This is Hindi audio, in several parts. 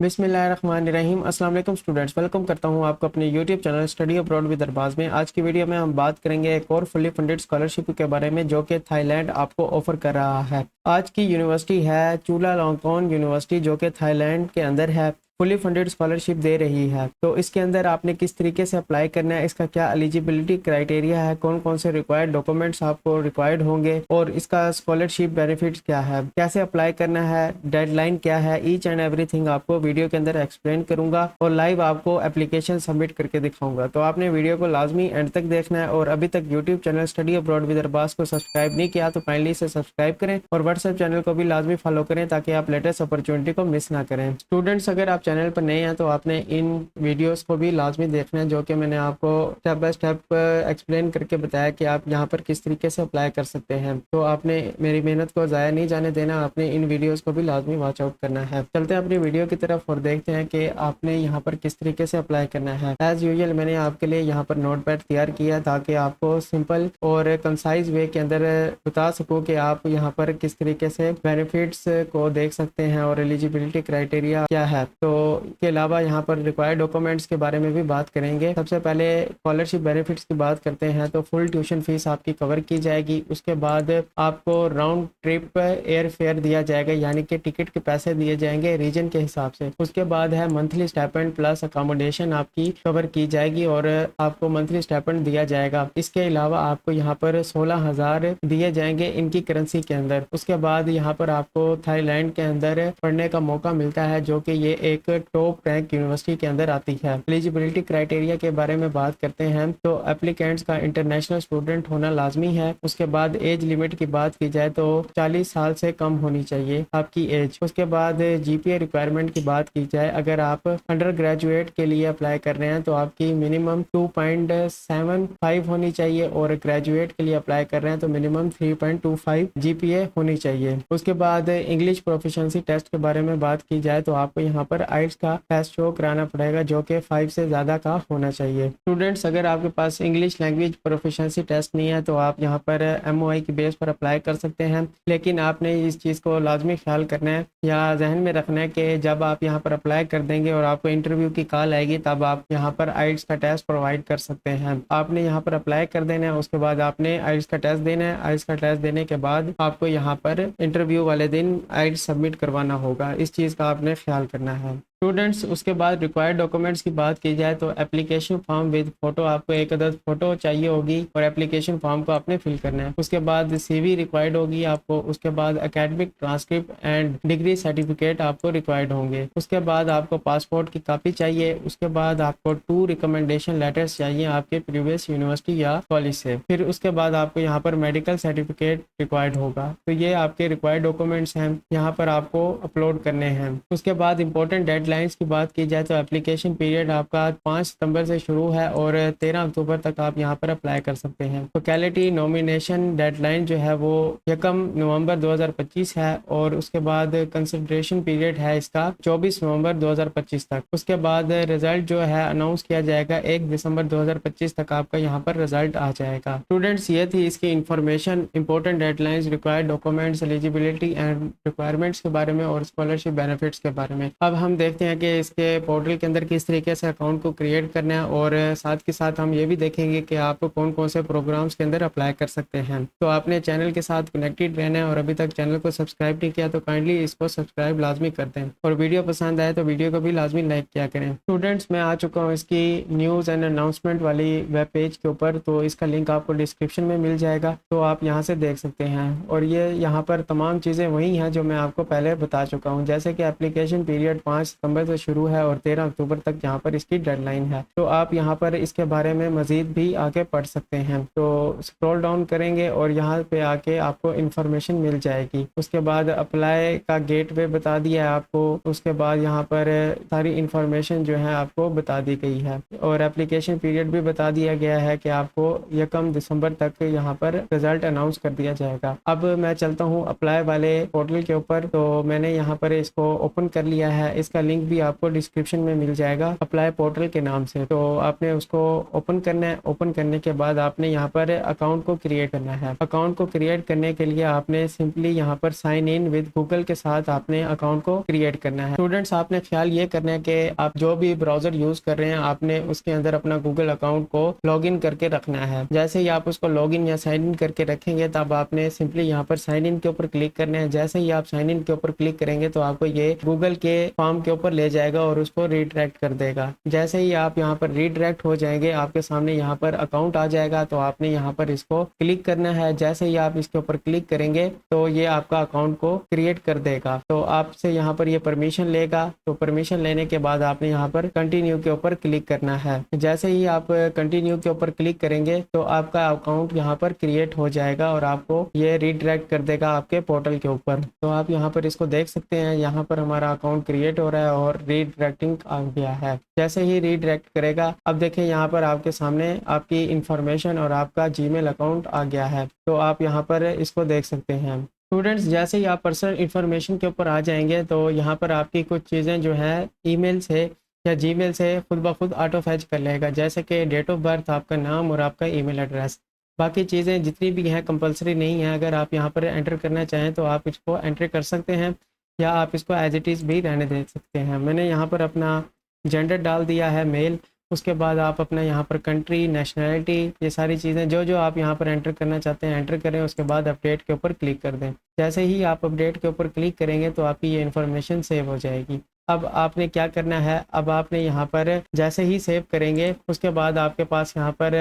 बिस्मिल्लाहिर्रहमानिर्रहीम। अस्सलाम वालेकुम स्टूडेंट्स, वेलकम करता हूं आपको अपने YouTube channel study abroad with Arbaz में। आज की वीडियो में हम बात करेंगे एक और फुली फंडेड स्कॉलरशिप के बारे में जो कि थाईलैंड आपको ऑफर कर रहा है। आज की यूनिवर्सिटी है चुलालंगकोन यूनिवर्सिटी जो कि थाईलैंड के अंदर है, फुली फंडेड स्कॉलरशिप दे रही है। तो इसके अंदर आपने किस तरीके से अप्लाई करना है, इसका क्या एलिजिबिलिटी क्राइटेरिया है, कौन कौन से रिक्वायर्ड डॉक्यूमेंट्स आपको रिक्वायर्ड होंगे और इसका स्कॉलरशिप बेनिफिट्स क्या है, कैसे अप्लाई करना है, डेडलाइन क्या है, ईच एंड एवरीथिंग आपको वीडियो के अंदर एक्सप्लेन करूंगा और लाइव आपको एप्लीकेशन सबमिट करके दिखाऊंगा। तो आपने वीडियो को लाजमी एंड तक देखना है और अभी तक YouTube channel study abroad with Arbaz को सब्सक्राइब नहीं किया तो काइंडली इसे सब्सक्राइब करें और व्हाट्सएप चैनल को भी लाजमी फॉलो करें ताकि आप लेटेस्ट अपॉर्चुनिटी को मिस ना करें। स्टूडेंट्स, अगर आप चैनल पर नए हैं तो आपने इन वीडियोस को भी लाजमी देखना है जो कि मैंने आपको स्टेप बाय स्टेप एक्सप्लेन करके बताया कि आप यहाँ पर किस तरीके से अप्लाई कर सकते हैं। तो आपने मेरी मेहनत को ज़ाया नहीं जाने देना, आपने इन वीडियोस को भी लाजमी वॉच आउट करना है। चलते हैं अपनी वीडियो की तरफ और देखते हैं कि आपने यहाँ पर किस तरीके से अप्लाई करना है। एज यूजुअल मैंने आपके लिए यहाँ पर नोट पैड तैयार किया ताकि आपको सिंपल और कंसाइज वे के अंदर बता सकूँ कि आप यहाँ पर किस तरीके से बेनिफिट्स को देख सकते हैं और एलिजिबिलिटी क्राइटेरिया क्या है। तो के अलावा यहाँ पर रिक्वायर्ड डॉक्यूमेंट्स के बारे में भी बात करेंगे। सबसे पहले स्कॉलरशिप बेनिफिट्स की बात करते हैं तो फुल ट्यूशन फीस आपकी कवर की जाएगी। उसके बाद आपको राउंड ट्रिप एयर फेयर दिया जाएगा, यानी कि टिकट के पैसे दिए जाएंगे रीजन के हिसाब से। उसके बाद है मंथली स्टाइपेंड प्लस अकोमोडेशन आपकी कवर की जाएगी और आपको मंथली स्टाइपेंड दिया जाएगा। इसके अलावा आपको यहाँ पर 16,000 दिए जाएंगे इनकी करेंसी के अंदर। उसके बाद यहाँ पर आपको थाईलैंड के अंदर पढ़ने का मौका मिलता है जो कि ये एक टॉप रैंक यूनिवर्सिटी के अंदर आती है। एलिजिबिलिटी क्राइटेरिया के बारे में बात करते हैं तो एप्लीकेंट्स का इंटरनेशनल स्टूडेंट होना लाजमी है। उसके बाद एज लिमिट की बात की जाए तो 40 साल से कम होनी चाहिए आपकी एज। उसके बाद जीपीए रिक्वायरमेंट की बात की जाए, अगर आप अंडर ग्रेजुएट के लिए अप्लाई कर रहे हैं तो आपकी मिनिमम 2.75 होनी चाहिए और ग्रेजुएट के लिए अप्लाई कर रहे हैं तो मिनिमम 3.25 जीपीए होनी चाहिए। उसके बाद इंग्लिश प्रोफिशिएंसी टेस्ट के बारे में बात की जाए तो आपको यहाँ पर आइल्स का टेस्ट शो कराना पड़ेगा जो कि 5 से ज़्यादा का होना चाहिए। स्टूडेंट्स, अगर आपके पास इंग्लिश लैंग्वेज प्रोफिशिएंसी टेस्ट नहीं है तो आप यहाँ पर एमओआई की बेस पर अप्लाई कर सकते हैं, लेकिन आपने इस चीज़ को लाजमी ख्याल करना है या जहन में रखना है कि जब आप यहाँ पर अप्लाई कर देंगे और आपको इंटरव्यू की कॉल आएगी तब आप यहाँ पर आइल्स का टेस्ट प्रोवाइड कर सकते हैं। आपने यहाँ पर अप्लाई कर देना है, उसके बाद आपने आइल्स का टेस्ट देना है। आइल्स का टेस्ट देने के बाद आपको यहाँ पर इंटरव्यू वाले दिन आइल्स सबमिट करवाना होगा। इस चीज़ का आपने ख्याल करना है। स्टूडेंट्स, उसके बाद रिक्वायर्ड डॉक्यूमेंट्स की बात की जाए तो एप्लीकेशन फॉर्म विद फोटो, आपको एक अदद फोटो चाहिए होगी और एप्लीकेशन फॉर्म को आपने फिल करना है। उसके बाद सीवी रिक्वायर्ड होगी आपको। उसके बाद academic transcript and degree certificate आपको रिक्वायर्ड होंगे। उसके बाद आपको पासपोर्ट की कॉपी चाहिए। उसके बाद आपको 2 रिकमेंडेशन लेटर्स चाहिए आपके प्रीवियस यूनिवर्सिटी या कॉलेज से। फिर उसके बाद आपको यहाँ पर मेडिकल सर्टिफिकेट रिक्वायर्ड होगा। तो ये आपके रिक्वायर्ड डॉक्यूमेंट्स हैं, यहाँ पर आपको अपलोड करने हैं। उसके बाद इंपॉर्टेंट डेडलाइंस की बात की जाए तो एप्लीकेशन पीरियड आपका 5 सितंबर से शुरू है और 13 अक्टूबर तक आप यहाँ पर अप्लाई कर सकते हैं। वैकेलिटी नॉमिनेशन डेडलाइन जो है वो 1 नवंबर 2025 है और उसके बाद कंसिडरेशन पीरियड है इसका 24 नवंबर 2025 तक। उसके बाद रिजल्ट जो है अनाउंस किया जाएगा 1 दिसंबर 2025 तक आपका यहाँ पर रिजल्ट आ जाएगा। स्टूडेंट्स, ये थी इसकी information, important deadlines, required documents, eligibility and requirements के बारे में और स्कॉलरशिप बेनिफिट्स के बारे में। अब हम देखते हैं कि इसके पोर्टल के अंदर किस तरीके से अकाउंट को क्रिएट करना है और साथ के साथ हम ये भी देखेंगे कि आप कौन कौन से प्रोग्राम्स के अंदर अप्लाई कर सकते हैं। तो आपने चैनल के साथ कनेक्टेड रहना है और अभी तक चैनल को सब्सक्राइब नहीं किया तो काइंडली इसको सब्सक्राइब लाजमी कर दें और वीडियो पसंद आए तो वीडियो को भी लाजमी लाइक किया करें। स्टूडेंट्स, मैं आ चुका हूँ इसकी न्यूज़ एंड अनाउंसमेंट वाली वेब पेज के ऊपर, तो इसका लिंक आपको डिस्क्रिप्शन में मिल जाएगा, तो आप यहाँ से देख सकते हैं। और ये यहाँ पर तमाम चीज़ें वही हैं जो मैं आपको पहले बता चुका हूँ, जैसे कि एप्लीकेशन पीरियड 5 सितंबर से शुरू है और 13 अक्टूबर तक यहाँ पर इसकी डेडलाइन है। तो आप यहाँ पर इसके बारे में मज़ीद भी आगे पढ़ सकते हैं। तो स्क्रॉल डाउन करेंगे और यहाँ पे आके आपको इन्फॉर्मेशन मिल जाएगी। उसके बाद अप्लाई का गेटवे बता दिया है आपको। उसके बाद यहाँ पर सारी इन्फॉर्मेशन जो है आपको बता दी गई है और एप्लीकेशन पीरियड भी बता दिया गया है कि आपको 1 दिसंबर तक यहाँ पर रिजल्ट अनाउंस कर दिया जाएगा। अब मैं चलता हूँ अप्लाई वाले पोर्टल के ऊपर। तो मैंने यहाँ पर इसको ओपन कर लिया है। इसका लिंक लिंक भी आपको डिस्क्रिप्शन में मिल जाएगा अप्लाई पोर्टल के नाम से। तो आपने उसको ओपन करना है। ओपन करने के बाद आपने यहाँ पर अकाउंट को क्रिएट करना है। अकाउंट को क्रिएट करने के लिए आपने सिंपली यहाँ पर साइन इन विद गूगल के साथ आपने अकाउंट को क्रिएट करना है। स्टूडेंट्स, आपने ख्याल ये करना है कि आप जो भी ब्राउजर यूज कर रहे हैं आपने उसके अंदर अपना गूगल अकाउंट को लॉगिन करके रखना है। जैसे ही आप उसको लॉगिन या साइन इन करके रखेंगे तब आपने सिंपली यहाँ पर साइन इन के ऊपर क्लिक करना है। जैसे ही आप साइन इन के ऊपर क्लिक करेंगे तो आपको ये गूगल के फॉर्म के ऊपर ले जाएगा और उसको रीडायरेक्ट कर देगा। जैसे ही आप यहाँ पर रीडायरेक्ट हो जाएंगे आपके सामने यहाँ पर अकाउंट आ जाएगा। तो आपने यहाँ पर इसको क्लिक करना है। जैसे ही आप इसके ऊपर क्लिक करेंगे तो ये आपका अकाउंट को क्रिएट कर देगा। तो आपसे यहाँ पर ये परमिशन लेगा। तो परमिशन लेने के बाद आपने यहाँ पर कंटिन्यू के ऊपर क्लिक करना है। जैसे ही आप कंटिन्यू के ऊपर क्लिक करेंगे तो आपका अकाउंट यहाँ पर क्रिएट हो जाएगा और आपको ये रीडायरेक्ट कर देगा आपके पोर्टल के ऊपर। तो आप यहाँ पर इसको देख सकते हैं, यहाँ पर हमारा अकाउंट क्रिएट हो रहा है और रीडायरेक्टिंग आ गया है। जैसे ही रीडायरेक्ट करेगा अब देखिए यहाँ पर आपके सामने आपकी इंफॉर्मेशन और आपका जीमेल अकाउंट आ गया है। तो आप यहाँ पर इसको देख सकते हैं। स्टूडेंट्स, जैसे ही आप पर्सनल इंफॉर्मेशन के ऊपर आ जाएंगे तो यहाँ पर आपकी कुछ चीज़ें जो है ईमेल से या जीमेल से खुद ब खुद ऑटो फैच कर लेगा, जैसे कि डेट ऑफ बर्थ, आपका नाम और आपका ईमेल एड्रेस। बाकी चीज़ें जितनी भी हैं कंपलसरी नहीं है। अगर आप यहाँ पर एंटर करना चाहें तो आप इसको एंटर कर सकते हैं या आप इसको एज इट इज़ भी रहने दे सकते हैं। मैंने यहाँ पर अपना जेंडर डाल दिया है मेल। उसके बाद आप अपना यहाँ पर कंट्री, नेशनैलिटी, ये सारी चीज़ें जो जो आप यहाँ पर एंटर करना चाहते हैं एंटर करें। उसके बाद अपडेट के ऊपर क्लिक कर दें। जैसे ही आप अपडेट के ऊपर क्लिक करेंगे तो आपकी ये इन्फॉर्मेशन सेव हो जाएगी। अब आपने क्या करना है, अब आपने यहाँ पर जैसे ही सेव करेंगे उसके बाद आपके पास यहाँ पर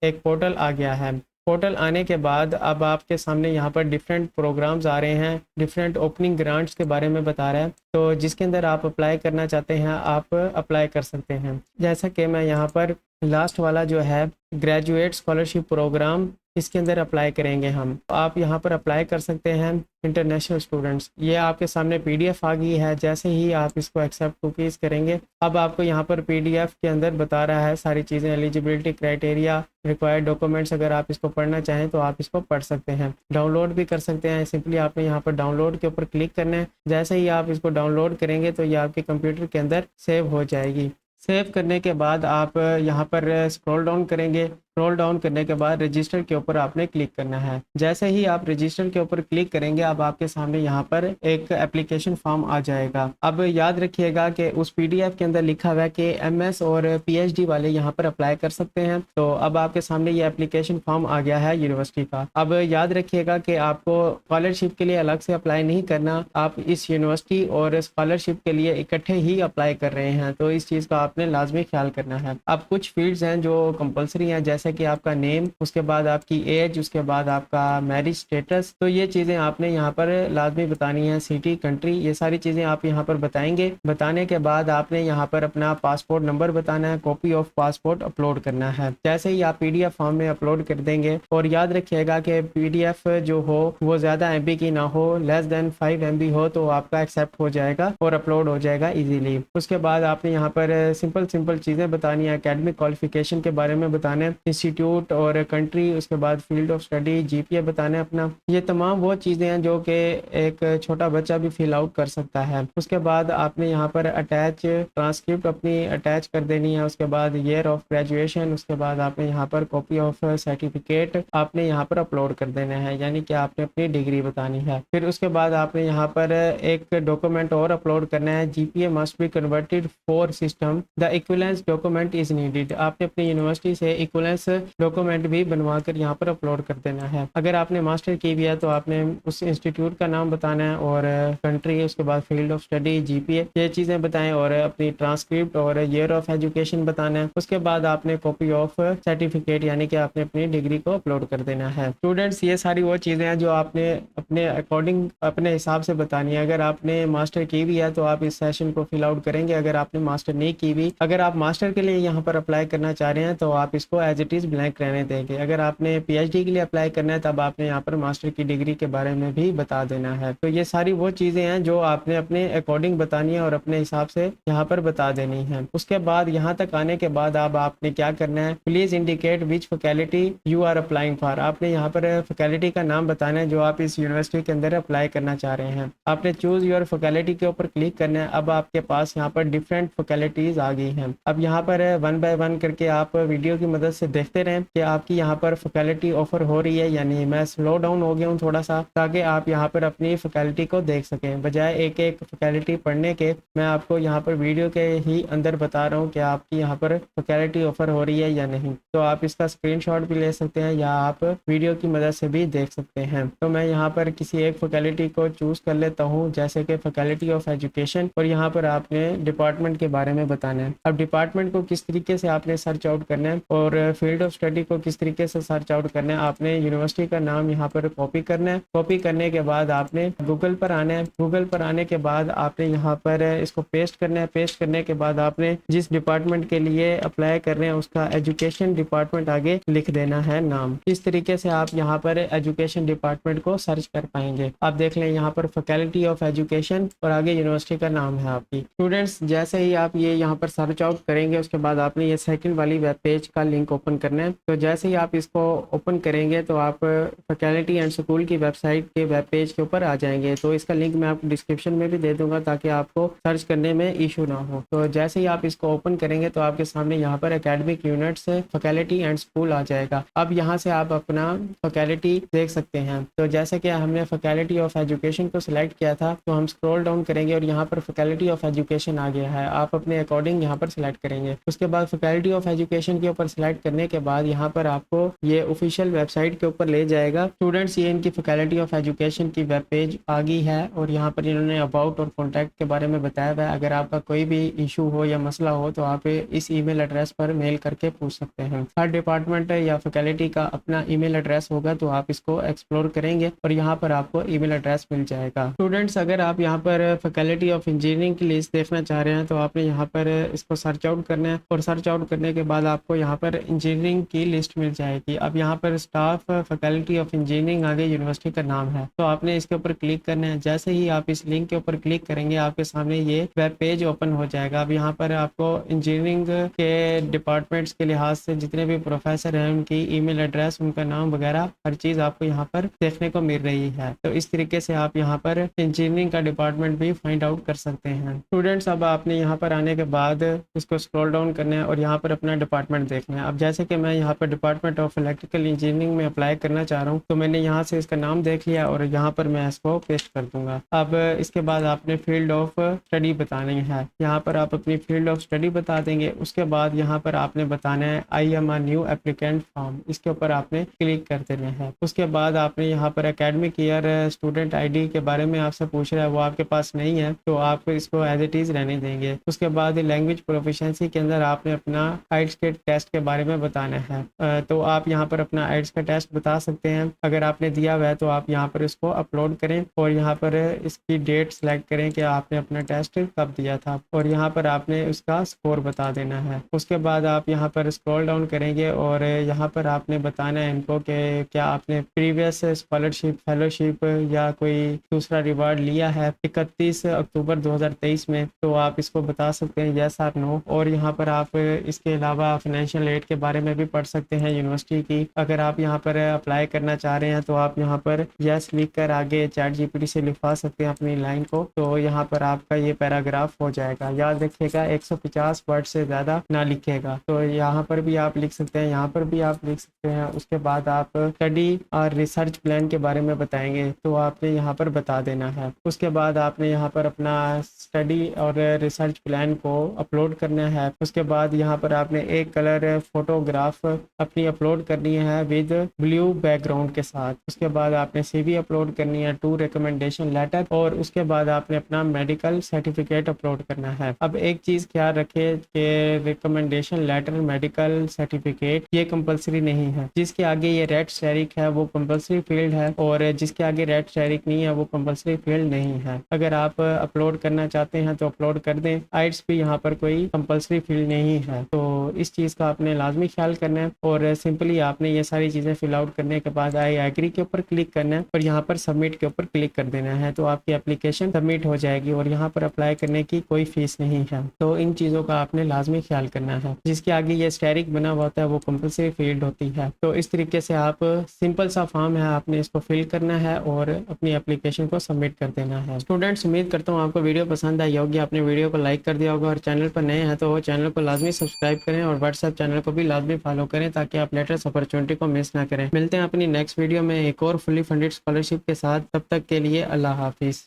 एक पोर्टल आ गया है। पोर्टल आने के बाद अब आपके सामने यहाँ पर डिफरेंट प्रोग्राम्स आ रहे हैं, डिफरेंट ओपनिंग ग्रांट्स के बारे में बता रहा है। तो जिसके अंदर आप अप्लाई करना चाहते हैं आप अप्लाई कर सकते हैं। जैसा कि मैं यहाँ पर लास्ट वाला जो है ग्रेजुएट स्कॉलरशिप प्रोग्राम, इसके अंदर अप्लाई करेंगे हम। आप यहाँ पर अप्लाई कर सकते हैं इंटरनेशनल स्टूडेंट्स। ये आपके सामने पीडीएफ आ गई है। जैसे ही आप इसको एक्सेप्ट कुकीज़ करेंगे अब आपको यहाँ पर पीडीएफ के अंदर बता रहा है सारी चीज़ें, एलिजिबिलिटी क्राइटेरिया, रिक्वायर्ड डॉक्यूमेंट्स। अगर आप इसको पढ़ना चाहें तो आप इसको पढ़ सकते हैं, डाउनलोड भी कर सकते हैं। सिंपली आपने यहाँ पर डाउनलोड के ऊपर क्लिक करना है। जैसे ही आप इसको डाउनलोड करेंगे तो ये आपके कंप्यूटर के अंदर सेव हो जाएगी। सेव करने के बाद आप यहाँ पर स्क्रॉल डाउन करेंगे। स्क्रॉल डाउन करने के बाद रजिस्टर के ऊपर आपने क्लिक करना है। जैसे ही आप रजिस्टर के ऊपर क्लिक करेंगे अब आपके सामने यहाँ पर एक एप्लीकेशन फॉर्म आ जाएगा। अब याद रखिएगा कि उस पीडीएफ के अंदर लिखा हुआ है कि एमएस और पीएचडी वाले यहाँ पर अप्लाई कर सकते हैं। तो अब आपके सामने ये एप्लीकेशन फॉर्म आ गया है यूनिवर्सिटी का। अब याद रखिएगा कि आपको स्कॉलरशिप के लिए अलग से अप्लाई नहीं करना, आप इस यूनिवर्सिटी और स्कॉलरशिप के लिए इकट्ठे ही अप्लाई कर रहे हैं। तो इस चीज़ का आपने लाजमी ख्याल करना है। अब कुछ फील्ड्स हैं जो कंपलसरी हैं, जैसे कि आपका नेम, उसके बाद आपकी एज, उसके बाद आपका मैरिज स्टेटस। तो ये चीज़ें आपने यहाँ पर लाजमी बतानी है। सिटी, कंट्री, ये सारी चीज़ें आप यहाँ पर बताएंगे। बताने के बाद आपने यहाँ पर अपना पासपोर्ट नंबर बताना है, कॉपी ऑफ पासपोर्ट अपलोड करना है। जैसे ही आप पीडीएफ फॉर्म में अपलोड कर देंगे, और याद रखिएगा कि पीडीएफ जो हो वो ज़्यादा एमबी की ना हो, लेस देन 5 MB हो तो आपका एक्सेप्ट हो जाएगा और अपलोड हो जाएगा इजीली। उसके बाद आपने यहाँ पर सिंपल चीज़ें बतानी है। एकेडमिक क्वालिफिकेशन के बारे में बताना है, इंस्टीट्यूट और कंट्री, उसके बाद फील्ड ऑफ स्टडी, जीपीए बताना है अपना। ये तमाम वो चीज़ें हैं जो कि एक छोटा बच्चा भी फिल आउट कर सकता है। उसके बाद आपने यहाँ पर अटैच ट्रांसक्रिप्ट अपनी अटैच कर देनी है। उसके बाद ईयर ऑफ ग्रेजुएशन, उसके बाद आपने यहाँ पर कॉपी ऑफ सर्टिफिकेट आपने यहाँ पर अपलोड कर देना है, यानी कि आपने अपनी डिग्री बतानी है। फिर उसके बाद आपने यहाँ पर एक डॉक्यूमेंट और अपलोड करना है, GPA must be converted for system, the equivalence document is needed. आपने अपनी यूनिवर्सिटी से इक्विवेलेंस डॉक्यूमेंट भी बनवा कर यहाँ पर अपलोड कर देना है। अगर आपने मास्टर की भी है तो आपने उस इंस्टीट्यूट का नाम बताना है और कंट्री, उसके बाद फील्ड ऑफ स्टडी, जीपीए, ये चीज़ें बताएं और अपनी ट्रांसक्रिप्ट और ईयर ऑफ एजुकेशन बताना है। उसके बाद आपने कॉपी ऑफ सर्टिफिकेट यानी कि आपने अपनी डिग्री को अपलोड कर देना है। स्टूडेंट्स, ये सारी वो चीज़ें हैं जो आपने अपने अकॉर्डिंग अपने हिसाब से बतानी है। अगर आपने मास्टर की भी है तो आप इस सेशन को फिल आउट करेंगे। अगर आपने मास्टर नहीं की भी, अगर आप मास्टर के लिए यहाँ पर अप्लाई करना चाह रहे हैं तो आप इसको एज इट वैकेंसीज ब्लैंक रहने देंगे। अगर आपने पीएचडी के लिए अप्लाई करना है तब आपने यहाँ पर मास्टर की डिग्री के बारे में भी बता देना है। तो ये सारी वो चीज़ें हैं जो आपने अपने अकॉर्डिंग बतानी है और अपने हिसाब से यहाँ पर बता देनी है। उसके बाद यहाँ तक आने के बाद अब आपने क्या करना है, please indicate which faculty you are applying for. आपने यहाँ पर फैकल्टी का नाम बताना है जो आप इस यूनिवर्सिटी के अंदर अप्लाई करना चाह रहे हैं। आपने चूज़ योर फैकल्टी के ऊपर क्लिक करना है। अब आपके पास यहाँ पर डिफरेंट फैकल्टीज आ गई हैं। अब यहाँ पर वन बाय वन करके आप वीडियो की मदद से देखते रहें कि आपकी यहाँ पर फैकल्टी ऑफर हो रही है या नहीं। मैं स्लो डाउन हो गया हूँ थोड़ा सा ताकि आप यहाँ पर अपनी फैकल्टी को देख सकें। बजाय एक एक फैकल्टी पढ़ने के मैं आपको यहाँ पर वीडियो के ही अंदर बता रहा हूँ कि आपकी यहाँ पर फैकल्टी ऑफर हो रही है या नहीं। तो आप इसका स्क्रीनशॉट भी ले सकते हैं या आप वीडियो की मदद से भी देख सकते हैं। तो मैं यहाँ पर किसी एक फैकल्टी को चूज़ कर लेता हूँ, जैसे कि फैकल्टी ऑफ एजुकेशन, और यहाँ पर आपने डिपार्टमेंट के बारे में बताना है। अब डिपार्टमेंट को किस तरीके से आपने सर्च आउट करना है और फील्ड ऑफ स्टडी को किस तरीके से सर्च आउट करना है। आपने यूनिवर्सिटी का नाम यहाँ पर कॉपी करना है। कॉपी करने के बाद आपने गूगल पर आना है। गूगल पर आने के बाद आपने यहाँ पर इसको पेस्ट करना है। पेस्ट करने के बाद आपने जिस डिपार्टमेंट के लिए अप्लाई कर रहे हैं उसका एजुकेशन डिपार्टमेंट आगे लिख देना है नाम। इस तरीके से आप यहाँ पर एजुकेशन डिपार्टमेंट को सर्च कर पाएंगे। आप देख लें यहाँ पर फैकल्टी ऑफ एजुकेशन और आगे यूनिवर्सिटी का नाम है आपकी। स्टूडेंट्स, जैसे ही आप ये यहाँ पर सर्च आउट करेंगे उसके बाद आपने ये सेकंड वाली वेब पेज का लिंक ओपन करना है। तो जैसे ही आप इसको ओपन करेंगे तो आप फैकल्टी एंड स्कूल की वेबसाइट के वेब पेज के ऊपर आ जाएंगे। तो इसका लिंक मैं आपको डिस्क्रिप्शन में भी दे दूंगा ताकि आपको सर्च करने में इशू ना हो। तो जैसे ही आप इसको ओपन करेंगे तो आपके सामने यहाँ पर academic units faculty and school आ जाएगा। अब यहाँ से आप अपना फैकल्टी देख सकते हैं। तो जैसे कि हमने फैकल्टी ऑफ एजुकेशन को सिलेक्ट किया था तो हम स्क्रॉल डाउन करेंगे और यहाँ पर फैकल्टी ऑफ एजुकेशन आ गया है। आप अपने अकॉर्डिंग यहाँ पर सिलेक्ट करेंगे। उसके बाद फैकल्टी ऑफ एजुकेशन के ऊपर सिलेक्ट करने के बाद यहाँ पर आपको ये ऑफिशियल वेबसाइट के ऊपर ले जाएगा। स्टूडेंट्स, ये इनकी फैकल्टी ऑफ एजुकेशन की वेब पेज आ गई है और यहाँ पर इन्होंने अबाउट और कॉन्टैक्ट के बारे में बताया हुआ है। अगर आपका कोई भी इशू हो या मसला हो तो आप इस ईमेल एड्रेस पर मेल करके पूछ सकते हैं। हर डिपार्टमेंट या फैकल्टी का अपना ईमेल एड्रेस होगा तो आप इसको एक्सप्लोर करेंगे और यहाँ पर आपको ईमेल एड्रेस मिल जाएगा। स्टूडेंट्स, अगर आप यहाँ पर फैकल्टी ऑफ इंजीनियरिंग की लिस्ट देखना चाह रहे हैं तो आपने यहाँ पर इसको सर्च आउट करना है और सर्च आउट करने के बाद आपको यहाँ पर इंजीनियरिंग की लिस्ट मिल जाएगी। अब यहाँ पर स्टाफ फैकल्टी ऑफ इंजीनियरिंग आगे यूनिवर्सिटी का नाम है तो आपने इसके ऊपर क्लिक करना है। जैसे ही आप इस लिंक के ऊपर क्लिक करेंगे आपके सामने ये वेब पेज ओपन हो जाएगा। अब यहाँ पर आपको इंजीनियरिंग के डिपार्टमेंट्स के लिहाज से जितने भी प्रोफेसर हैं उनकी ईमेल एड्रेस, उनका नाम वगैरह हर चीज़ आपको यहाँ पर देखने को मिल रही है। तो इस तरीके से आप यहाँ पर इंजीनियरिंग का डिपार्टमेंट भी फाइंड आउट कर सकते हैं। स्टूडेंट्स, अब आपने यहाँ पर आने के बाद इसको स्क्रॉल डाउन करना है और यहाँ पर अपना डिपार्टमेंट देखना है। अब जैसे कि मैं यहाँ पर डिपार्टमेंट ऑफ इलेक्ट्रिकल इंजीनियरिंग में अप्लाई करना चाह रहा हूँ तो मैंने यहाँ से इसका नाम देख लिया और यहाँ पर मैं इसको पेस्ट कर दूंगा। अब इसके बाद आपने फील्ड ऑफ स्टडी बतानी है। यहाँ पर आप अपनी फील्ड ऑफ स्टडी बता देंगे। उसके बाद यहाँ पर आपने बताना है I am a new applicant form, इसके ऊपर आपने क्लिक कर देना है। उसके बाद आपने यहाँ पर एकेडमिक ईयर स्टूडेंट आईडी के बारे में आपसे पूछ रहा है, वो आपके पास नहीं है तो आप इसको एज इट इज रहने देंगे। उसके बाद लैंग्वेज प्रोफिशिएंसी के अंदर आपने अपना आइट्स के टेस्ट के बारे में बताना है। तो आप यहाँ पर अपना आइट्स का टेस्ट बता सकते हैं। अगर आपने दिया हुआ है तो आप यहाँ पर इसको अपलोड करें और यहाँ पर इसकी डेट सेलेक्ट करें कि आपने अपना टेस्ट कब दिया था और यहाँ पर आपने उसका स्कोर बता देना है। उसके बाद आप यहाँ पर स्क्रॉल डाउन करेंगे और यहाँ पर आपने बताना है इनको कि क्या आपने प्रीवियस स्कॉलरशिप, फेलोशिप या कोई दूसरा रिवार्ड लिया है 31 अक्टूबर 2023 में, तो आप इसको बता सकते हैं यस और नो। और यहाँ पर आप इसके अलावा फाइनेंशियल एड के बारे में भी पढ़ सकते हैं यूनिवर्सिटी की। अगर आप यहाँ पर अप्लाई करना चाह रहे हैं तो आप यहाँ पर यस लिख कर आगे चैट जीपीटी से लिखवा सकते हैं अपनी लाइन को। तो यहाँ पर आपका ये पैराग्राफ हो जाएगा। याद रखिएगा 150 वर्ड से ज़्यादा ना लिखिएगा। तो यहाँ पर भी आप लिख सकते हैं, यहाँ पर भी आप लिख सकते हैं। उसके बाद आप स्टडी और रिसर्च प्लान के बारे में बताएंगे तो आपने यहाँ पर बता देना है। उसके बाद आपने यहाँ पर अपना स्टडी और रिसर्च प्लान को अपलोड करना है। उसके बाद यहाँ पर आपने एक कलर फोटोग्राफ अपनी अपलोड करनी है विद ब्लू बैकग्राउंड के साथ। उसके बाद आपने सीवी अपलोड करनी है, 2 रिकमेंडेशन लेटर, और उसके बाद आपने अपना मेडिकल सर्टिफिकेट अपलोड करना है। अब एक चीज़ ख्याल रखें कि रिकमेंडेशन लेटर, मेडिकल सर्टिफिकेट ये कंपलसरी नहीं है। जिसके आगे ये रेड स्टेरिक है वो कंपलसरी फील्ड है और जिसके आगे रेड स्टेरिक नहीं है वो कंपलसरी फील्ड नहीं है। अगर आप अपलोड करना चाहते हैं तो अपलोड कर दें। आइट्स भी यहाँ पर कोई कंपलसरी फील्ड नहीं है। तो इस चीज़ का आपने लाजमी ख्याल ख्याल करना है और सिंपली आपने ये सारी चीज़ें फिल आउट करने के बाद आई एग्री के ऊपर क्लिक करना है और यहाँ पर सबमिट के ऊपर क्लिक कर देना है, तो आपकी एप्लीकेशन सबमिट हो जाएगी और यहाँ पर अप्लाई करने की कोई फीस नहीं है। तो इन चीज़ों का आपने लाजमी ख्याल करना है। जिसके आगे ये स्टेरिक बना हुआ होता है वो कंपलसरी फील्ड होती है। तो इस तरीके से आप सिंपल सा फॉर्म है, आपने इसको फिल करना है और अपनी एप्लीकेशन को सबमिट कर देना है। स्टूडेंट्स, उम्मीद करता हूँ आपको वीडियो पसंद आई होगी, आपने वीडियो को लाइक कर दिया होगा और चैनल पर नए हैं तो वो चैनल को लाजमी सब्सक्राइब करें और व्हाट्सएप चैनल को भी लाजमी फॉलो करें ताकि आप लेटेस्ट अपॉर्चुनिटी को मिस ना करें। मिलते हैं अपनी नेक्स्ट वीडियो में एक और फुली फंडेड स्कॉलरशिप के साथ, तब तक के लिए अल्लाह हाफिज़।